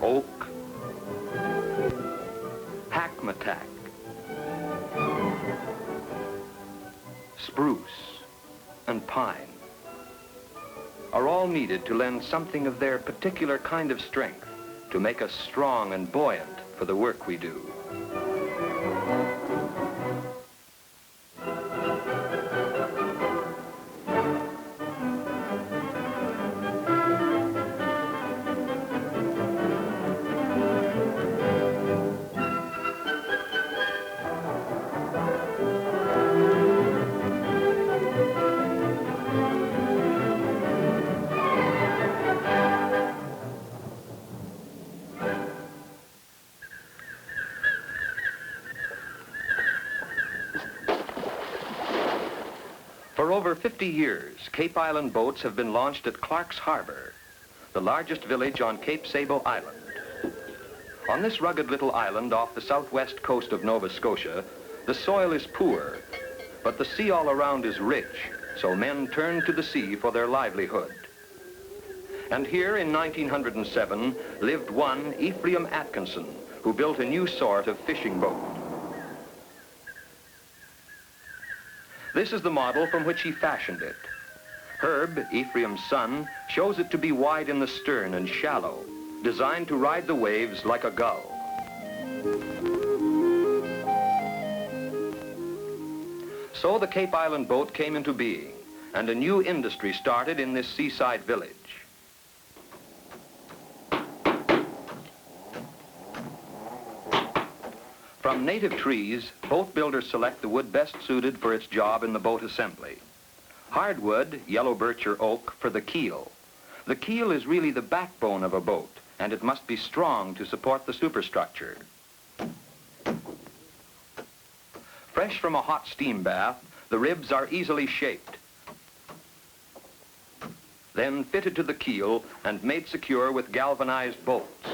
oak, hackmatack, spruce, and pine are all needed to lend something of their particular kind of strength to make us strong and buoyant for the work we do. For over 50 years, Cape Island boats have been launched at Clarke's Harbour, the largest village on Cape Sable Island. On this rugged little island off the southwest coast of Nova Scotia, the soil is poor, but the sea all around is rich, so men turn to the sea for their livelihood. And here in 1907 lived one Ephraim Atkinson, who built a new sort of fishing boat. This is the model from which he fashioned it. Herb, Ephraim's son, shows it to be wide in the stern and shallow, designed to ride the waves like a gull. So the Cape Island boat came into being, and a new industry started in this seaside village. From native trees, boat builders select the wood best suited for its job in the boat assembly. Hardwood, yellow birch or oak, for the keel. The keel is really the backbone of a boat, and it must be strong to support the superstructure. Fresh from a hot steam bath, the ribs are easily shaped, then fitted to the keel and made secure with galvanized bolts.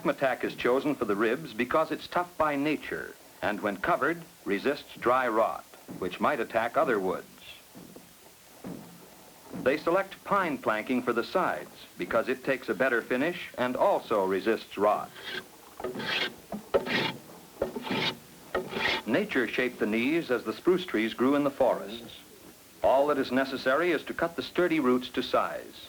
Hackmatack is chosen for the ribs because it's tough by nature, and when covered, resists dry rot, which might attack other woods. They select pine planking for the sides because it takes a better finish and also resists rot. Nature shaped the knees as the spruce trees grew in the forests. All that is necessary is to cut the sturdy roots to size.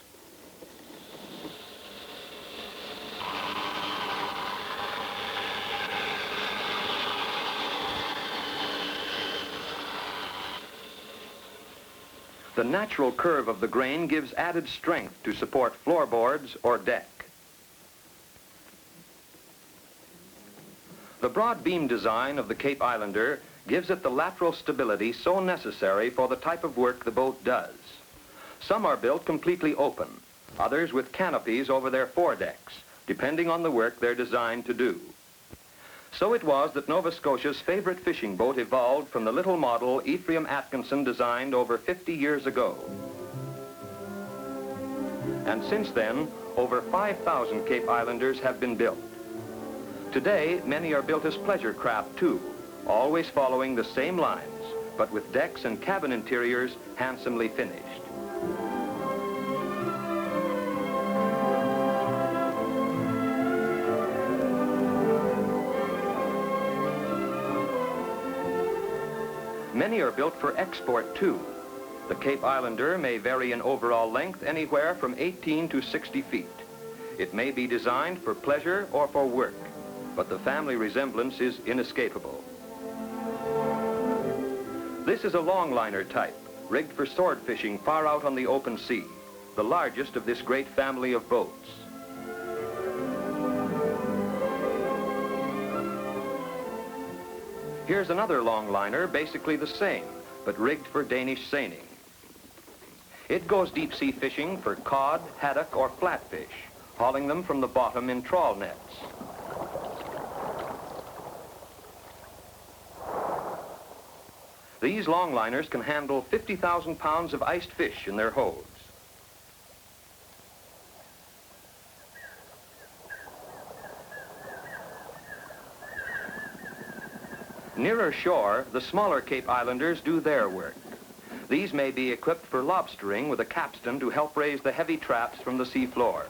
The natural curve of the grain gives added strength to support floorboards or deck. The broad beam design of the Cape Islander gives it the lateral stability so necessary for the type of work the boat does. Some are built completely open, others with canopies over their foredecks, depending on the work they're designed to do. So it was that Nova Scotia's favorite fishing boat evolved from the little model Ephraim Atkinson designed over 50 years ago. And since then, over 5,000 Cape Islanders have been built. Today, many are built as pleasure craft too, always following the same lines, but with decks and cabin interiors handsomely finished. Many are built for export too. The Cape Islander may vary in overall length anywhere from 18 to 60 feet. It may be designed for pleasure or for work, but the family resemblance is inescapable. This is a longliner type, rigged for sword fishing far out on the open sea, the largest of this great family of boats. Here's another longliner, basically the same, but rigged for Danish seining. It goes deep-sea fishing for cod, haddock, or flatfish, hauling them from the bottom in trawl nets. These longliners can handle 50,000 pounds of iced fish in their holds. Nearer shore, the smaller Cape Islanders do their work. These may be equipped for lobstering with a capstan to help raise the heavy traps from the sea floor.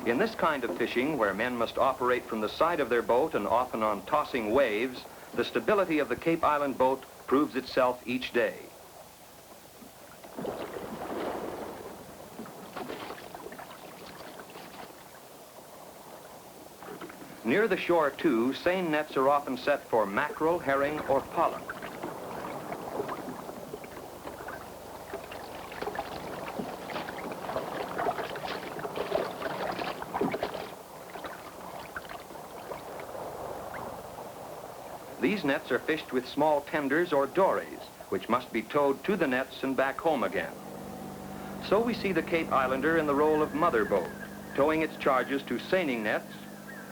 In this kind of fishing, where men must operate from the side of their boat and often on tossing waves, the stability of the Cape Island boat proves itself each day. Near the shore, too, seine nets are often set for mackerel, herring, or pollock. These nets are fished with small tenders or dories, which must be towed to the nets and back home again. So we see the Cape Islander in the role of mother boat, towing its charges to seining nets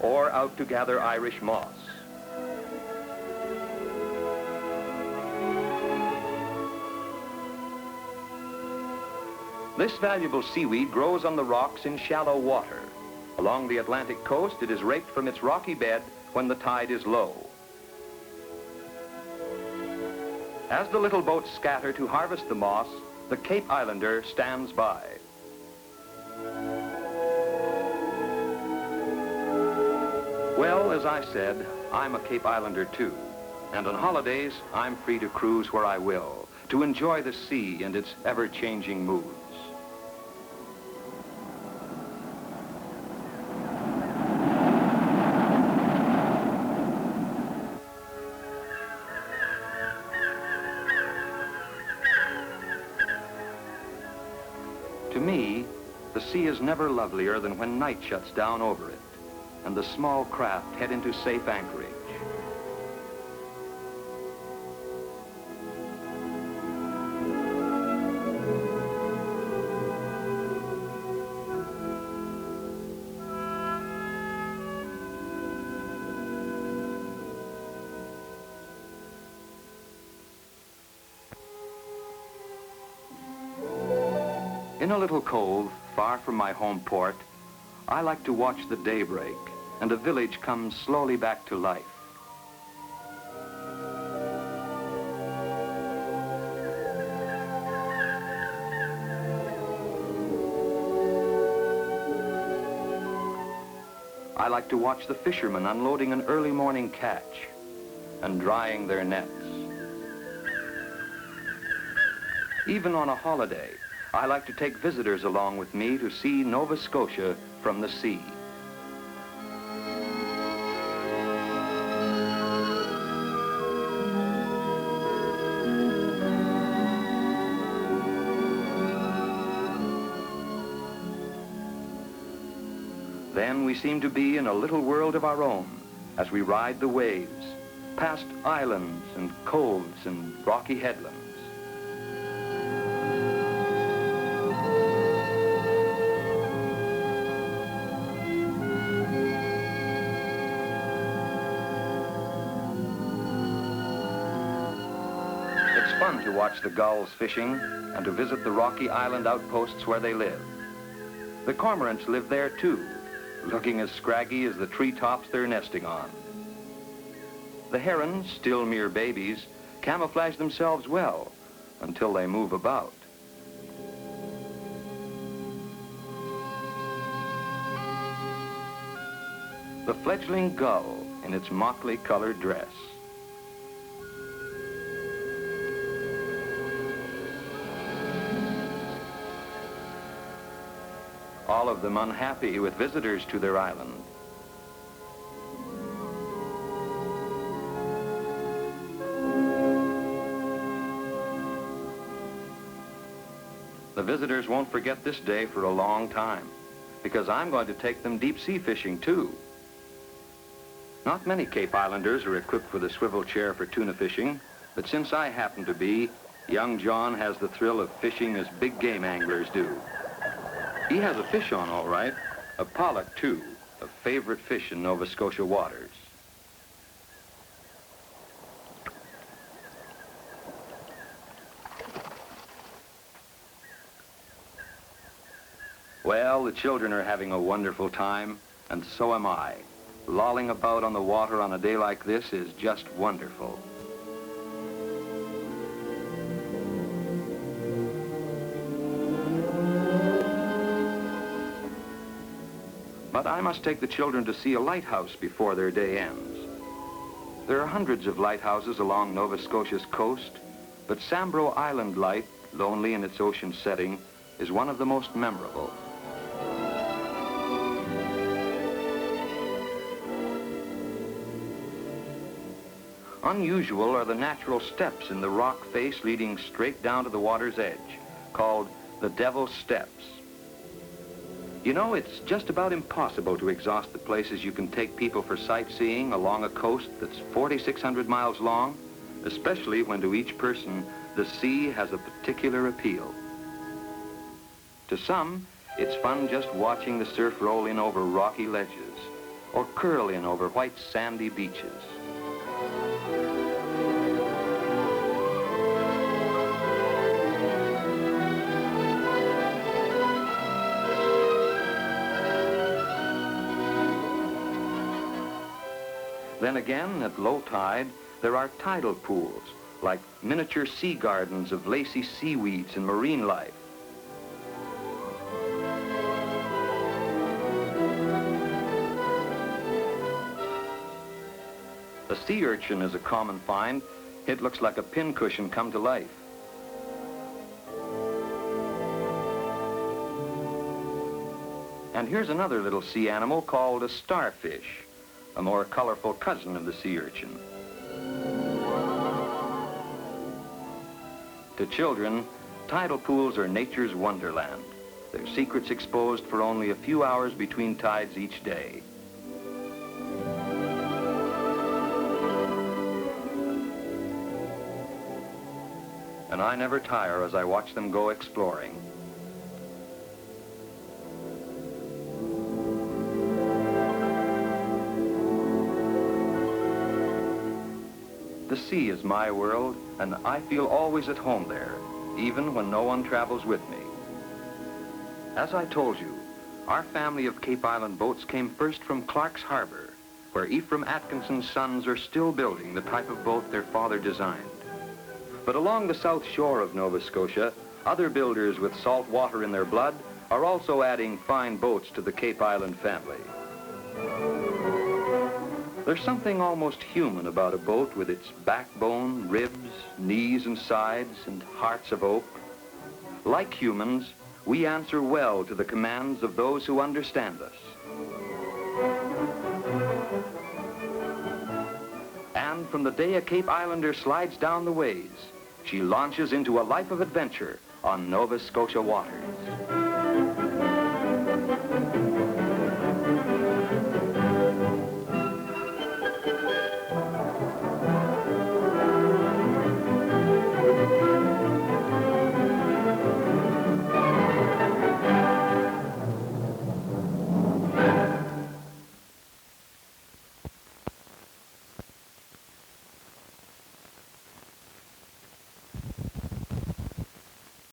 or out to gather Irish moss. This valuable seaweed grows on the rocks in shallow water. Along the Atlantic coast, it is raked from its rocky bed when the tide is low. As the little boats scatter to harvest the moss, the Cape Islander stands by. Well, as I said, I'm a Cape Islander too. And on holidays, I'm free to cruise where I will, to enjoy the sea and its ever-changing moods. To me, the sea is never lovelier than when night shuts down over it, and the small craft head into safe anchorage. In a little cove, far from my home port, I like to watch the daybreak and a village comes slowly back to life. I like to watch the fishermen unloading an early morning catch and drying their nets. Even on a holiday, I like to take visitors along with me to see Nova Scotia from the sea. Then we seem to be in a little world of our own as we ride the waves, past islands and coves and rocky headlands. It's fun to watch the gulls fishing and to visit the rocky island outposts where they live. The cormorants live there too, looking as scraggy as the treetops they're nesting on. The herons, still mere babies, camouflage themselves well until they move about. The fledgling gull in its motley colored dress. All of them unhappy with visitors to their island. The visitors won't forget this day for a long time, because I'm going to take them deep sea fishing too. Not many Cape Islanders are equipped with a swivel chair for tuna fishing, but since I happen to be, young John has the thrill of fishing as big game anglers do. He has a fish on, all right, a pollock, too, a favorite fish in Nova Scotia waters. Well, the children are having a wonderful time, and so am I. lolling about on the water on a day like this is just wonderful. But I must take the children to see a lighthouse before their day ends. There are hundreds of lighthouses along Nova Scotia's coast, but Sambro Island Light, lonely in its ocean setting, is one of the most memorable. Unusual are the natural steps in the rock face leading straight down to the water's edge, called the Devil's Steps. You know, it's just about impossible to exhaust the places you can take people for sightseeing along a coast that's 4,600 miles long, especially when to each person the sea has a particular appeal. To some, it's fun just watching the surf roll in over rocky ledges or curl in over white sandy beaches. Then again, at low tide, there are tidal pools, like miniature sea gardens of lacy seaweeds and marine life. The sea urchin is a common find. It looks like a pincushion come to life. And here's another little sea animal called a starfish, a more colorful cousin of the sea urchin. To children, tidal pools are nature's wonderland, their secrets exposed for only a few hours between tides each day. And I never tire as I watch them go exploring. The sea is my world, and I feel always at home there, even when no one travels with me. As I told you, our family of Cape Island boats came first from Clarke's Harbour, where Ephraim Atkinson's sons are still building the type of boat their father designed. But along the south shore of Nova Scotia, other builders with salt water in their blood are also adding fine boats to the Cape Island family. There's something almost human about a boat with its backbone, ribs, knees and sides, and hearts of oak. Like humans, we answer well to the commands of those who understand us. And from the day a Cape Islander slides down the ways, she launches into a life of adventure on Nova Scotia waters.